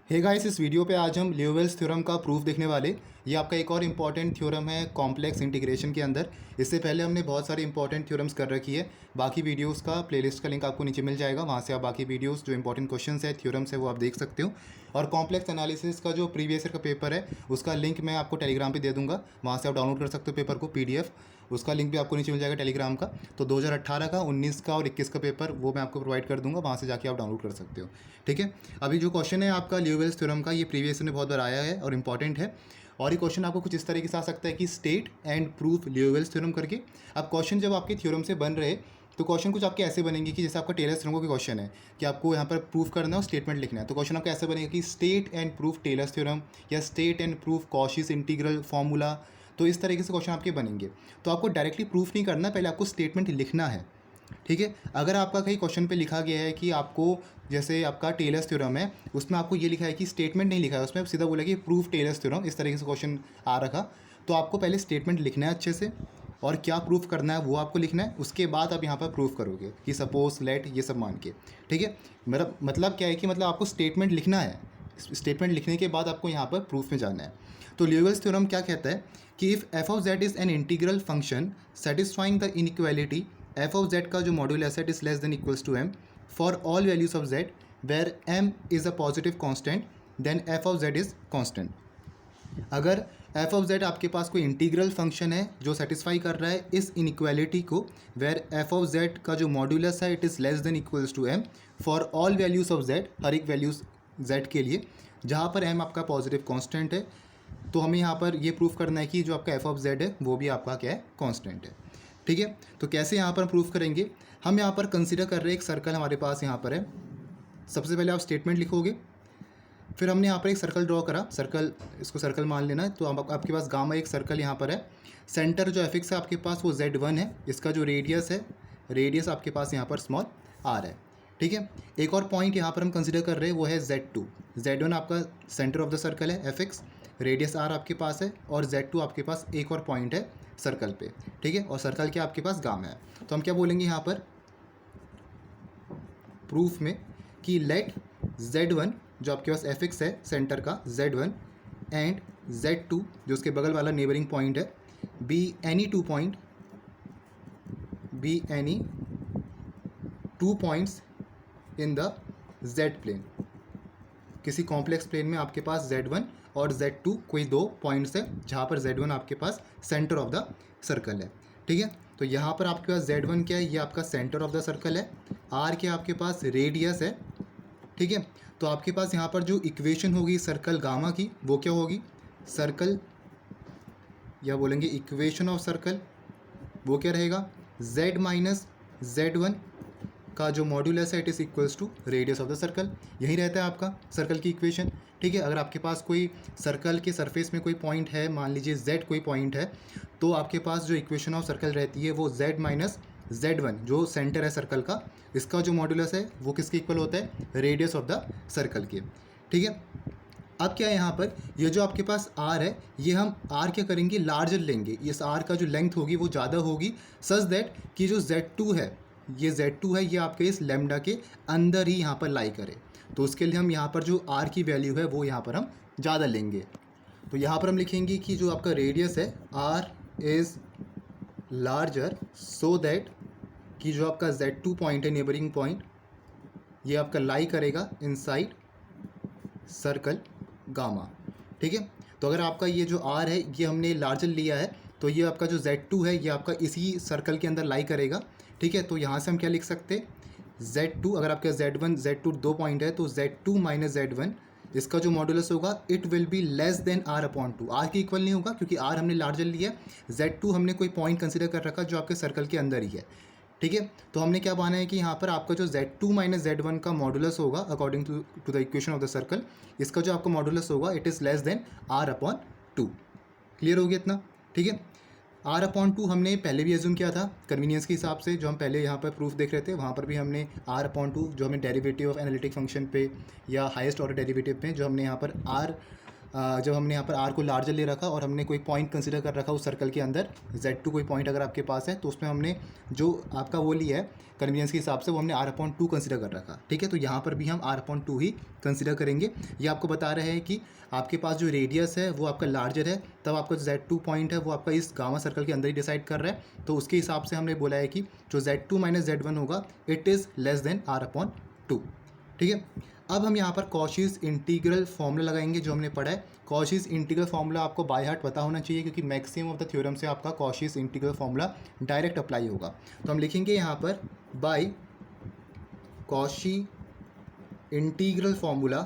Hey guys, इस video पे आज हम लियोविल्स थ्योरम का प्रूफ देखने वाले। ये आपका एक और इम्पॉर्टेंट थ्योरम है कॉम्प्लेक्स इंटीग्रेशन के अंदर। इससे पहले हमने बहुत सारी इंपॉर्टेंट थ्योरम्स कर रखी है। बाकी वीडियोस का प्लेलिस्ट का लिंक आपको नीचे मिल जाएगा, वहाँ से आप बाकी वीडियोस जो इंपॉर्टेंट क्वेश्चंस है थ्योरम्स है वो आप देख सकते हो। और कॉम्प्लेक्स एनालिसिस का जो प्रीवियस ईयर का पेपर है उसका लिंक मैं आपको टेलीग्राम पर दे दूँगा, वहाँ से आप डाउनलोड कर सकते हो पेपर को PDF। उसका लिंक भी आपको नीचे मिल जाएगा टेलीग्राम का। तो 2018 का, 19 का और 21 का पेपर वो मैं आपको प्रोवाइड कर दूंगा, वहाँ से जाके आप डाउनलोड कर सकते हो। ठीक है, अभी जो क्वेश्चन है आपका लियोविल्स थ्योरम का, ये प्रीवियस में बहुत बार आया है और इंपॉर्टेंट है। और ये क्वेश्चन आपको कुछ इस तरीके से आ सकता है कि स्टेट एंड प्रूफ लियोविल्स थ्योरम करके। अब क्वेश्चन जब आपके थ्योरम से बन रहे तो क्वेश्चन कुछ आपके ऐसे बनेंगे कि जैसे आपका टेलर्स थ्योरम का क्वेश्चन है कि आपको यहाँ पर प्रूफ करना है और स्टेटमेंट लिखना है, तो क्वेश्चन आपका ऐसे बनेगा कि state and prove Taylor's theorem या state and prove Cauchy's integral formula. तो इस तरीके से क्वेश्चन आपके बनेंगे। तो आपको डायरेक्टली प्रूफ नहीं करना, पहले आपको स्टेटमेंट लिखना है। ठीक है, अगर आपका कहीं क्वेश्चन पे लिखा गया है कि आपको, जैसे आपका टेलर्स थ्योरम है उसमें आपको ये लिखा है कि स्टेटमेंट नहीं लिखा है, उसमें सीधा बोला कि प्रूफ टेलर्स थ्योरम, इस तरीके से क्वेश्चन आ रखा, तो आपको पहले स्टेटमेंट लिखना है अच्छे से और क्या प्रूफ करना है वो आपको लिखना है। उसके बाद आप यहाँ पर प्रूफ करोगे कि सपोज लेट ये सब मान के। ठीक है, मेरा मतलब क्या है कि मतलब आपको स्टेटमेंट लिखना है, स्टेटमेंट लिखने के बाद आपको यहाँ पर प्रूफ में जाना है। तो लियोविल्स थ्योरम क्या कहता है कि if F of Z is an integral function satisfying the inequality F of Z का जो मॉड्यूलस है is less than equals to M for all values of Z where M is a positive constant then F of Z is constant. अगर F of Z आपके पास कोई integral function है जो satisfy कर रहा है इस इनइक्वालिटी को, वेर एफ ऑफ जेड का जो मॉड्यूलस है it is less than equals to M for all values of Z, हर एक वैल्यूज़ जेड के लिए जहाँ पर एम आपका पॉजिटिव कॉन्स्टेंट है, तो हमें यहाँ पर ये प्रूफ करना है कि जो आपका एफ ऑफ जेड है वो भी आपका क्या है, कॉन्स्टेंट है। ठीक है, तो कैसे यहाँ पर प्रूफ करेंगे, हम यहाँ पर कंसिडर कर रहे हैं एक सर्कल हमारे पास यहाँ पर है। सबसे पहले आप स्टेटमेंट लिखोगे, फिर हमने यहाँ पर एक सर्कल ड्रॉ करा, सर्कल, इसको सर्कल मान लेना है। तो आपके पास गामा एक सर्कल यहाँ पर है, सेंटर जो एफिक्स है आपके पास वो Z1 है, इसका जो रेडियस है, रेडियस आपके पास यहाँ पर स्मॉल r है। ठीक है, एक और पॉइंट यहाँ पर हम कंसिडर कर रहे हैं वो है Z2। Z1 आपका सेंटर ऑफ द सर्कल है एफिक्स, रेडियस r आपके पास है, और Z2 आपके पास एक और पॉइंट है सर्कल पे। ठीक है, और सर्कल के आपके पास गामा है। तो हम क्या बोलेंगे यहाँ पर प्रूफ में कि लेट Z1 जो आपके पास एफिक्स है सेंटर का Z1 एंड Z2 जो उसके बगल वाला नेबरिंग पॉइंट है be any two points in the Z plane. किसी कॉम्प्लेक्स प्लेन में आपके पास Z1 और Z2 कोई दो पॉइंट्स है जहाँ पर Z1 आपके पास सेंटर ऑफ द सर्कल है। ठीक है, तो यहाँ पर आपके पास Z1 क्या है, ये आपका सेंटर ऑफ द सर्कल है, R के आपके पास रेडियस है। ठीक है, तो आपके पास यहाँ पर जो इक्वेशन होगी सर्कल गामा की वो क्या होगी, सर्कल या बोलेंगे इक्वेशन ऑफ सर्कल, वो क्या रहेगा, Z माइनस Z1 का जो मॉड्यूलस है it is equals to radius of the circle. यही रहता है आपका सर्कल की इक्वेशन। ठीक है, अगर आपके पास कोई सर्कल के सरफेस में कोई पॉइंट है, मान लीजिए Z कोई पॉइंट है, तो आपके पास जो इक्वेशन ऑफ सर्कल रहती है वो Z माइनस Z1 जो सेंटर है सर्कल का, इसका जो मॉड्यूलस है वो किसके इक्वल होता है, रेडियस ऑफ द सर्कल के। ठीक है, अब क्या है यहाँ पर, ये जो आपके पास R है ये हम R क्या करेंगे, लार्जर लेंगे, इस R का जो लेंथ होगी वो ज़्यादा होगी, सच दैट कि जो Z2 है, ये Z2 है ये आपके इस लैम्डा के अंदर ही यहाँ पर लाई करे। तो उसके लिए हम यहाँ पर जो R की वैल्यू है वो यहाँ पर हम ज़्यादा लेंगे। तो यहाँ पर हम लिखेंगे कि जो आपका रेडियस है R is larger so that कि जो आपका Z2 पॉइंट है, नेबरिंग पॉइंट, ये आपका लाई करेगा इनसाइड सर्कल गामा। ठीक है, तो अगर आपका ये जो R है ये हमने लार्जर लिया है तो ये आपका जो Z2 है ये आपका इसी सर्कल के अंदर लाई करेगा। ठीक है, तो यहाँ से हम क्या लिख सकते हैं, Z2, अगर आपका Z1 Z2 दो पॉइंट है तो Z2 माइनस Z1 इसका जो मॉड्यूलस होगा it will be less than R/2। R के इक्वल नहीं होगा क्योंकि R हमने लार्जर लिया, Z2 हमने कोई पॉइंट कंसिडर कर रखा जो आपके सर्कल के अंदर ही है। ठीक है, तो हमने क्या माना है कि यहाँ पर आपका जो Z2 माइनस Z1 का मॉड्यूलस होगा according to the equation of the circle, इसका जो आपका मॉड्यूलस होगा it is less than R/2। Clear हो गया इतना। ठीक है, R/2 हमने पहले भी एज्यूम किया था कन्वीनियंस के हिसाब से, जो हम पहले यहाँ पर प्रूफ देख रहे थे वहाँ पर भी हमने R/2 जो हमें डेरिवेटिव ऑफ एनालिटिक फंक्शन पे या हाईएस्ट ऑर्डर डेरिवेटिव पे जो हमने यहाँ पर R जब हमने यहाँ पर आर को लार्जर ले रखा और हमने कोई पॉइंट कंसिडर कर रखा उस सर्कल के अंदर, Z2 कोई पॉइंट अगर आपके पास है तो उसमें हमने जो आपका वो लिया है कन्वीनियंस के हिसाब से, वो हमने R/2 कंसिडर कर रखा। ठीक है, तो यहाँ पर भी हम R/2 ही कंसिडर करेंगे। ये आपको बता रहे हैं कि आपके पास जो रेडियस है वो आपका लार्जर है, तब आपका Z2 पॉइंट है वो आपका इस गामा सर्कल के अंदर ही डिसाइड कर रहा है। तो उसके हिसाब से हमने बोला है कि जो Z2 - Z1 होगा it is less than R/2। ठीक है, अब हम यहाँ पर कॉशीज इंटीग्रल फॉर्मूला लगाएंगे जो हमने पढ़ा है। कॉशीज इंटीग्रल फॉर्मूला आपको बाय हार्ट पता होना चाहिए, क्योंकि मैक्सिमम ऑफ द थ्योरम से आपका Cauchy's integral formula direct apply होगा। तो हम लिखेंगे यहाँ पर बाय कॉशी इंटीग्रल फॉर्मूला,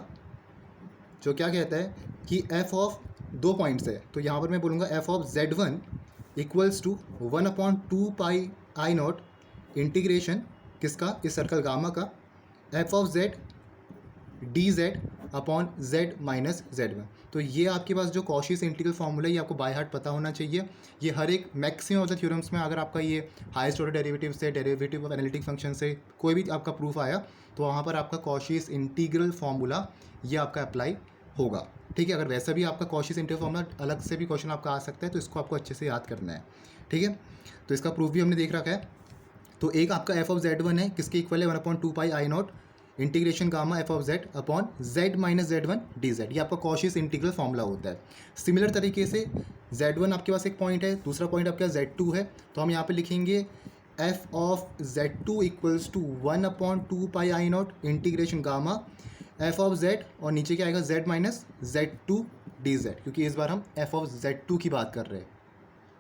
जो क्या कहता है कि f ऑफ 2 पॉइंट्स है, तो यहाँ पर मैं बोलूँगा f of Z1 equals to 1/2 pi I not integration किसका, इस सर्कल गामा का, f of Z dz upon z minus Z1। तो ये आपके पास जो कॉशीज इंटीग्रल फॉर्मूला है ये आपको बाय हार्ट पता होना चाहिए। ये हर एक मैक्सिमम ऑफ द थ्योरम्स में अगर आपका ये हाईएस्ट ऑर्डर डेरिवेटिव से, डेरिवेटिव ऑफ एनालिटिक फंक्शन से कोई भी आपका प्रूफ आया तो वहाँ पर आपका कॉशीज इंटीग्रल फॉर्मूला ये आपका अप्लाई होगा। ठीक है, अगर वैसा भी आपका कॉशीज इंटीग्रल फॉर्मूला अलग से भी क्वेश्चन आपका आ सकता है तो इसको आपको अच्छे से याद करना है। ठीक है, तो इसका प्रूफ भी हमने देख रखा है। तो एक आपका f ऑफ Z1 है किसके इक्वल है 1/2 pi I not integration gamma f of z upon z minus Z1 dz, ये आपका कॉशीज इंटीग्रल फॉर्मूला होता है। सिमिलर तरीके से Z1 आपके पास एक पॉइंट है, दूसरा पॉइंट आपका Z2 है, तो हम यहाँ पे लिखेंगे f of Z2 equals to 1/2 pi I not integration gamma f of z, और नीचे क्या आएगा z माइनस Z2 dz, क्योंकि इस बार हम f ऑफ Z2 की बात कर रहे हैं।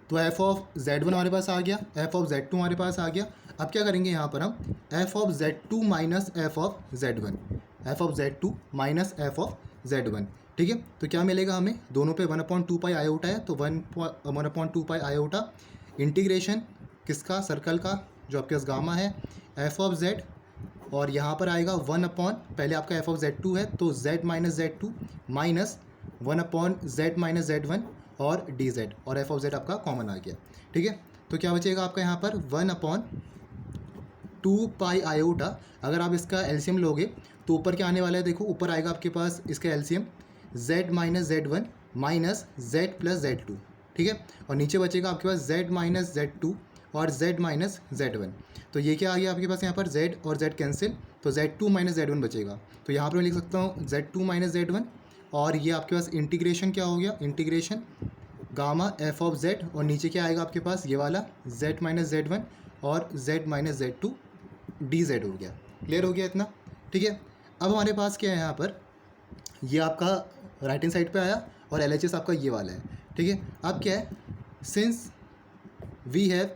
तो f ऑफ Z1 हमारे पास आ गया, f ऑफ Z2 हमारे पास आ गया। अब क्या करेंगे यहाँ पर हम f of Z2 minus f of Z1, f of Z2 minus f of Z1। ठीक है, तो क्या मिलेगा हमें, दोनों पे 1/2 पाई आयोटा है, तो 1/2 पाई आयोटा इंटीग्रेशन किसका, सर्कल का जो आपके पास गामा है, f ऑफ z, और यहाँ पर आएगा 1 अपॉन, पहले आपका f ऑफ Z2 है तो z minus Z2 minus 1/z minus Z1 और dz, और f ऑफ z आपका कॉमन आ गया। ठीक है, तो क्या बचेगा आपका यहाँ पर 1/2 पाई आयोटा। अगर आप इसका एलसीएम लोगे तो ऊपर क्या आने वाला है, देखो ऊपर आएगा आपके पास इसका LCM z minus Z1 minus z plus Z2। ठीक है, और नीचे बचेगा आपके पास z माइनस Z2 और z माइनस Z1। तो ये क्या आ गया आपके पास यहाँ पर, z और z कैंसिल, तो Z2 माइनस Z1 बचेगा। तो यहाँ पर मैं लिख सकता हूँ Z2 माइनस Z1, और ये आपके पास इंटीग्रेशन क्या हो गया, integration gamma f of z, और नीचे क्या आएगा आपके पास ये वाला z माइनस Z1 और z माइनस Z2 dz हो गया। क्लियर हो गया इतना। ठीक है, अब हमारे पास क्या है यहाँ पर, ये आपका राइट हैंड साइड पे आया और LHS आपका ये वाला है। ठीक है, अब क्या है, since we have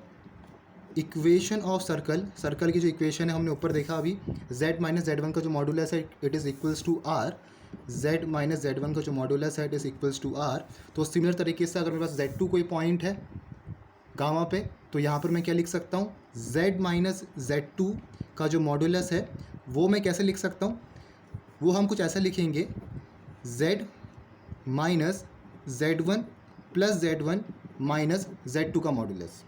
equation of circle, circle की जो इक्वेशन है हमने ऊपर देखा अभी, z माइनस Z1 का जो मॉडुलस है it is equals to r, z minus Z1 का जो मॉडुलस है it is equals to r। तो सिमिलर तरीके से अगर मेरे पास Z2 कोई पॉइंट है गामा पे, तो यहाँ पर मैं क्या लिख सकता हूँ, z माइनस Z2 का जो मॉडुलस है वो मैं कैसे लिख सकता हूँ, वो हम कुछ ऐसा लिखेंगे z minus Z1 plus Z1 minus Z2 का मॉडुलस।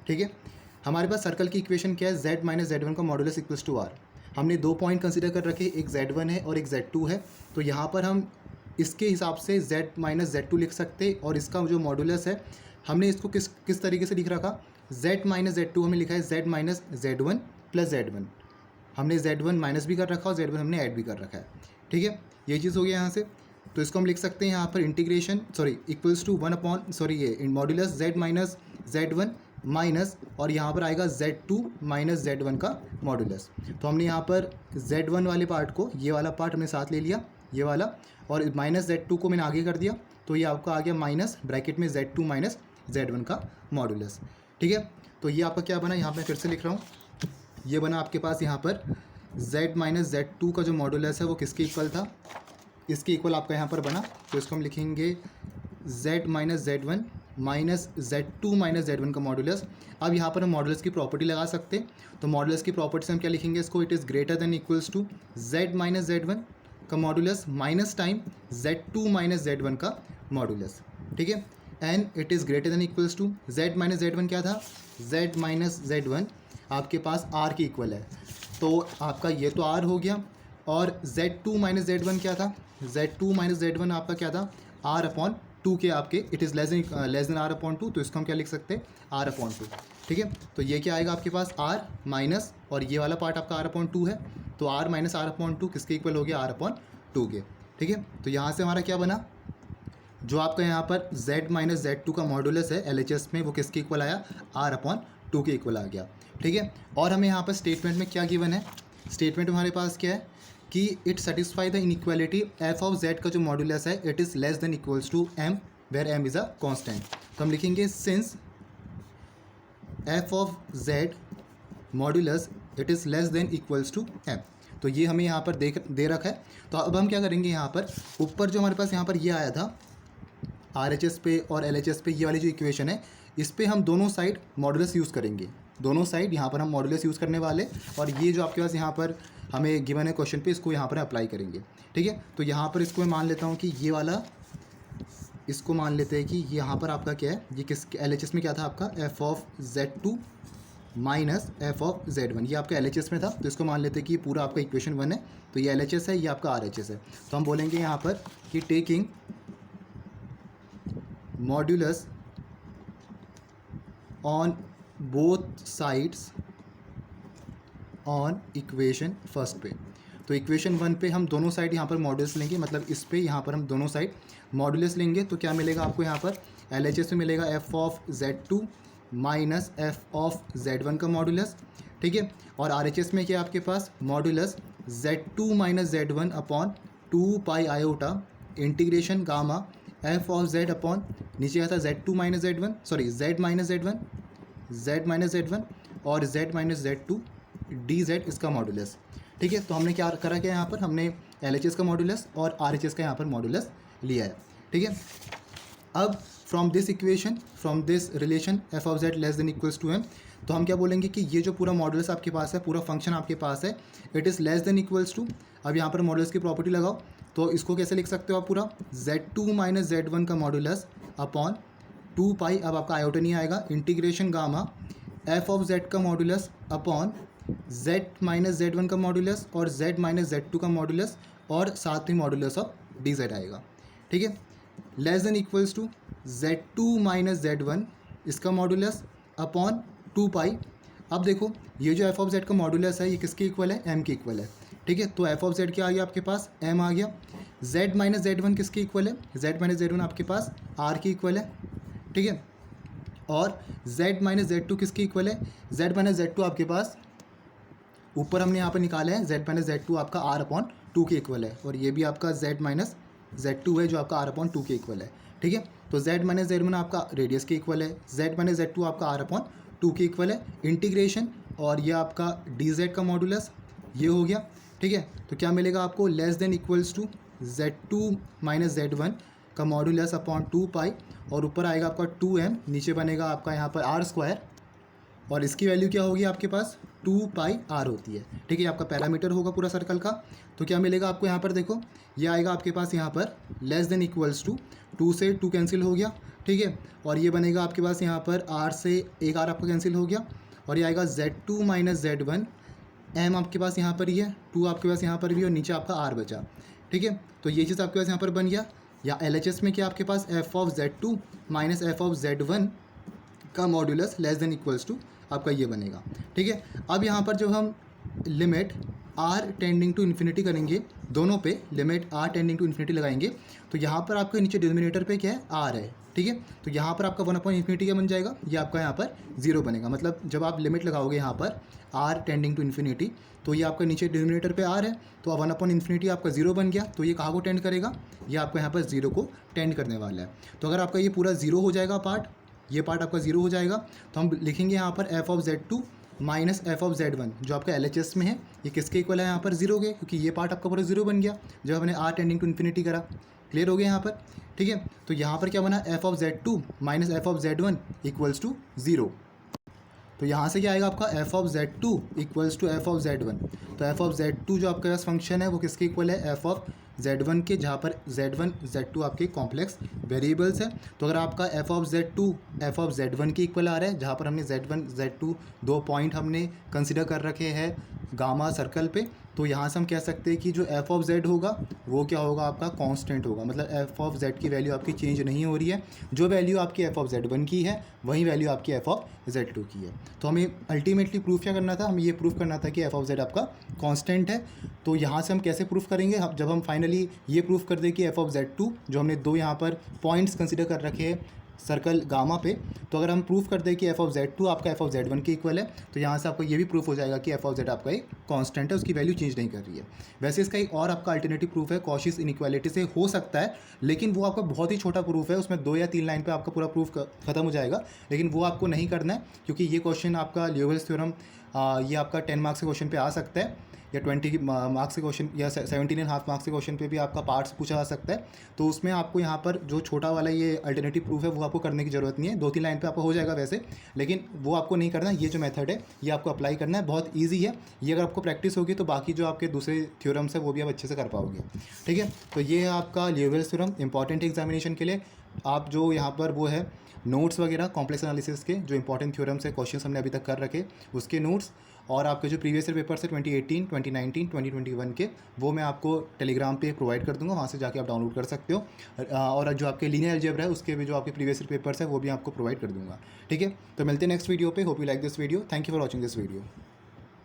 ठीक है, हमारे पास सर्कल की इक्वेशन क्या है, z माइनस Z1 का मॉडुलस इक्वल्स टू r। हमने 2 पॉइंट कंसीडर कर रखे, एक Z1 है और एक Z2 है, तो यहाँ पर हम इसके हिसाब से z माइनस Z2 लिख सकते, और इसका जो मॉडुलस है हमने इसको किस तरीके से लिख रखा, z माइनस Z2 हमने लिखा है z minus Z1 plus Z1, हमने Z1 माइनस भी कर रखा और Z1 हमने ऐड भी कर रखा है। ठीक है, ये चीज़ हो गया यहाँ से। तो इसको हम लिख सकते हैं यहाँ पर इंटीग्रेशन इक्वल्स टू 1 अपॉन ये modulus z minus Z1 minus, और यहाँ पर आएगा Z2 माइनस Z1 का मॉडुलस। तो हमने यहाँ पर Z1 वाले पार्ट को, ये वाला पार्ट हमने साथ ले लिया, ये वाला, और माइनस Z2 को मैंने आगे कर दिया, तो ये आपका आ गया माइनस ब्रैकेट में Z2 माइनस Z1 का मॉडुलस। ठीक है, तो ये आपका क्या बना, यहाँ पर फिर से लिख रहा हूँ, ये बना आपके पास यहाँ पर z माइनस Z2 का जो मॉडुलस है वो किसके इक्वल था, इसके इक्वल आपका यहाँ पर बना। तो इसको हम लिखेंगे z minus Z1 minus Z2 minus Z1 का मॉडुलस। अब यहाँ पर हम मॉडुलस की प्रॉपर्टी लगा सकते हैं, तो मॉडुलस की प्रॉपर्टी से हम क्या लिखेंगे इसको, it is greater than equals to z minus Z1 का modulus minus time Z2 minus Z1 का मॉडुलस। ठीक है, and it is greater than equals to z minus Z1 क्या था, z माइनस Z1 आपके पास r के इक्वल है, तो आपका ये तो r हो गया, और Z2 माइनस Z1 क्या था, Z2 माइनस Z1 आपका क्या था, R/2 के आपके, it is less than R/2, तो इसको हम क्या लिख सकते हैं, R/2, ठीक है। तो ये क्या आएगा आपके पास, R माइनस, और ये वाला पार्ट आपका R/2 है, तो R माइनस R/2 किसके इक्वल हो गया, R/2 के, ठीक है। तो यहाँ से हमारा क्या बना, जो आपका यहाँ पर Z माइनस Z2 का मॉडुलस है LHS में, वो किसके इक्वल आया, R/2 के इक्वल आ गया, ठीक है। और हमें यहाँ पर स्टेटमेंट में क्या गिवन है, स्टेटमेंट हमारे पास क्या है कि it satisfy the inequality F of Z का जो मॉडुलस है it is less than equals to m, where m is a constant. तो हम लिखेंगे since F of Z modulus it is less than equals to m, तो ये हमें यहाँ पर दे रखा है। तो अब हम क्या करेंगे, यहाँ पर ऊपर जो हमारे पास यहाँ पर ये आया था RHS पे और LHS पे, ये वाली जो इक्वेशन है इस पर हम दोनों साइड मॉडुलस यूज़ करेंगे, दोनों साइड यहाँ पर हम मॉडुलस यूज़ करने वाले, और ये जो आपके पास यहाँ पर हमें गिवन है क्वेश्चन पे, इसको यहाँ पर अप्लाई करेंगे, ठीक है। तो यहाँ पर इसको मैं मान लेता हूँ कि ये वाला, इसको मान लेते हैं कि यहाँ पर आपका क्या है, ये किस LHS में क्या था आपका, F of Z2 minus F of Z1, ये आपका LHS में था, तो इसको मान लेते हैं कि ये पूरा आपका इक्वेशन 1 है, तो ये LHS है, ये आपका RHS है। तो हम बोलेंगे यहाँ पर कि taking modulus on both sides on equation first पे, तो इक्वेशन 1 पे हम दोनों साइड यहाँ पर मॉडुलस लेंगे, मतलब इस पे यहाँ पर हम दोनों साइड मॉडुलस लेंगे, तो क्या मिलेगा आपको यहाँ पर LHS में मिलेगा F of Z2 minus F of Z1 का मॉडुलस, ठीक है। और RHS में क्या आपके पास modulus Z2 minus Z1 upon 2 pi iota integration gamma F of Z upon, नीचे आता Z2 minus Z1, sorry Z minus Z1 और Z माइनस Z2 dz इसका मॉडुलस, ठीक है। तो हमने क्या करा, क्या यहाँ पर हमने LHS का मॉडुलस और RHS का यहाँ पर मॉडुलस लिया है, ठीक है। अब from this equation, from this relation F of Z less than equals to m, तो हम क्या बोलेंगे कि ये जो पूरा मॉडुलस आपके पास है, पूरा फंक्शन आपके पास है, it is less than equals to, अब यहाँ पर मॉडुलस की प्रॉपर्टी लगाओ, तो इसको कैसे लिख सकते हो आप, पूरा Z2 माइनस Z1 का मॉडुलस अपॉन 2 पाई, अब आपका आयोटा नहीं आएगा, integration gamma F of Z का modulus upon Z minus Z1 का मॉडुलस और Z माइनस Z2 का मॉडुलस, और साथ में मॉडुलस ऑफ dz आएगा, ठीक है। Less than equals to Z2 minus Z1 इसका मॉडुलस अपॉन 2 पाई। अब देखो ये जो एफ ऑफ जेड का मॉडुलस है ये किसके इक्वल है, m के इक्वल है, ठीक है। तो एफ ऑफ जेड क्या आ गया आपके पास, m आ गया। Z माइनस Z1 किसके इक्वल है, Z माइनस Z1 आपके पास r के इक्वल है, ठीक है। और Z माइनस Z2 किसके इक्वल है, Z माइनस Z2 आपके पास ऊपर हमने यहाँ पर निकाला है, Z माइनस Z2 आपका R/2 के इक्वल है, और ये भी आपका Z माइनस Z2 है जो आपका R/2 के इक्वल है, ठीक है। तो Z माइनस Z1 आपका रेडियस के इक्वल है, Z माइनस Z2 आपका R/2 के इक्वल है, इंटीग्रेशन, और ये आपका dz का मॉडुलस ये हो गया, ठीक है। तो क्या मिलेगा आपको, less than equals to Z2 minus Z1 का मॉडुलस अपॉन 2 पाई, और ऊपर आएगा आपका 2m, नीचे बनेगा आपका यहाँ पर r², और इसकी वैल्यू क्या होगी आपके पास, 2 पाई r होती है, ठीक है। आपका पैरामीटर होगा पूरा सर्कल का। तो क्या मिलेगा आपको यहाँ पर, देखो ये आएगा आपके पास यहाँ पर लेस देन इक्वल्स टू 2 से 2 कैंसिल हो गया, ठीक है। और ये बनेगा आपके पास यहाँ पर r से एक r आपका कैंसिल हो गया, और ये आएगा Z2 माइनस Z1, m आपके पास यहाँ पर ही है, 2 आपके पास यहाँ पर भी, और नीचे आपका r बचा, ठीक है। तो ये चीज़ आपके पास यहाँ पर बन गया। या LHS में क्या आपके पास F of Z2 minus F of Z1 का modulus less than equals to आपका ये बनेगा, ठीक है। अब यहाँ पर जब हम limit r tending to infinity करेंगे, दोनों पे limit r tending to infinity लगाएंगे, तो यहाँ पर आपके नीचे डिनोमिनेटर पे क्या है, r है, ठीक है। तो यहाँ पर आपका 1/∞ क्या बन जाएगा, ये आपका यहाँ पर 0 बनेगा, मतलब जब आप लिमिट लगाओगे यहाँ पर r टेंडिंग टू इन्फिनिटी, तो ये आपका नीचे डिनोमिनेटर पे r है, तो 1/∞ आपका 0 बन गया, तो ये कहाँ को टेंड करेगा, ये आपका यहाँ पर 0 को टेंड करने वाला है। तो अगर आपका ये पूरा 0 हो जाएगा पार्ट, ये पार्ट आपका 0 हो जाएगा, तो हम लिखेंगे यहाँ पर F of Z2 minus F of Z1 जो आपका LHS में है, ये किसके इक्वल है यहाँ पर 0 के, क्योंकि ये पार्ट आपका पूरा 0 बन गया जब हमने r टेंडिंग टू इन्फिनिटी करा। क्लियर हो गया यहाँ पर, ठीक है। तो यहाँ पर क्या बना, F of Z2 minus F of Z1 equals to 0। तो यहाँ से क्या आएगा आपका F of Z2 equals to F of Z1। तो एफ ऑफ Z2 जो आपके पास फंक्शन है वो किसके इक्वल है, एफ ऑफ Z1 के, जहाँ पर Z1 Z2 आपके कॉम्प्लेक्स वेरिएबल्स है। तो अगर आपका F of Z2 F of Z1 के इक्वल आ रहा है, जहाँ पर हमने Z1 Z2 दो पॉइंट हमने कंसिडर कर रखे हैं गामा सर्कल पे, तो यहाँ से हम कह सकते हैं कि जो एफ ऑफ जेड होगा वो क्या होगा, आपका कांस्टेंट होगा। मतलब एफ ऑफ जेड की वैल्यू आपकी चेंज नहीं हो रही है, जो वैल्यू आपकी एफ ऑफ जेड वन की है वही वैल्यू आपकी एफ ऑफ जेड टू की है। तो हमें अल्टीमेटली प्रूफ क्या करना था, हमें ये प्रूफ करना था कि एफ ऑफ जेड आपका कांस्टेंट है। तो यहाँ से हम कैसे प्रूफ करेंगे, जब हम फाइनली ये प्रूफ कर दें कि एफ ऑफ जेड टू, जो हमने दो यहाँ पर पॉइंट्स कंसिडर कर रखे हैं सर्कल गामा पे, तो अगर हम प्रूफ कर दें कि एफ ऑफ जेड टू आपका एफ ऑफ जेड वन के इक्वल है, तो यहाँ से आपको ये भी प्रूफ हो जाएगा कि एफ ऑफ जेड आपका एक कांस्टेंट है, उसकी वैल्यू चेंज नहीं कर रही है। वैसे इसका एक और आपका अल्टरनेटिव प्रूफ है कॉशीस इनइक्वालिटी से, हो सकता है, लेकिन वो आपका बहुत ही छोटा प्रूफ है, उसमें 2 या 3 लाइन पे आपका पूरा प्रूफ खत्म हो जाएगा, लेकिन वो आपको नहीं करना है, क्योंकि ये क्वेश्चन आपका ल्यूविल्स थ्योरम ये आपका 10 मार्क्स के क्वेश्चन पे आ सकता है, या 20 मार्क्स के क्वेश्चन, या 17.5 मार्क्स के क्वेश्चन पे भी आपका पार्ट्स पूछा जा सकता है। तो उसमें आपको यहाँ पर जो छोटा वाला ये अल्टरनेटिव प्रूफ है वो आपको करने की ज़रूरत नहीं है, 2-3 लाइन पे आपको हो जाएगा वैसे, लेकिन वो आपको नहीं करना। ये जो मेथड है ये आपको अप्लाई करना है, बहुत ईजी है ये। अगर आपको प्रैक्टिस होगी तो बाकी जो आपके दूसरे थ्योरम्स है वो भी आप अच्छे से कर पाओगे। ठीक है, तो ये है आपका ल्यूविल्स थ्योरम, इंपॉर्टेंट एग्जामिनेशन के लिए। आप जो यहाँ पर वो है नोट्स वगैरह कॉम्प्लेक्स एनालिसिस के जो इंपॉर्टेंट थ्योरम्स है, क्वेश्चन हमने अभी तक कर रखे, उसके नोट्स, और आपके जो प्रीवियस ईयर पेपर्स है 2018, 2019, 2021 के, वो मैं आपको टेलीग्राम पे प्रोवाइड कर दूंगा, वहाँ से जाके आप डाउनलोड कर सकते हो। और जो आपके लीनियर अलजेब्रा है उसके भी जो आपके प्रीवियस ईयर पेपर्स है वो भी आपको प्रोवाइड कर दूंगा। ठीक है, तो मिलते हैं नेक्स्ट वीडियो पे। Hope you like this video. Thank you for watching this video.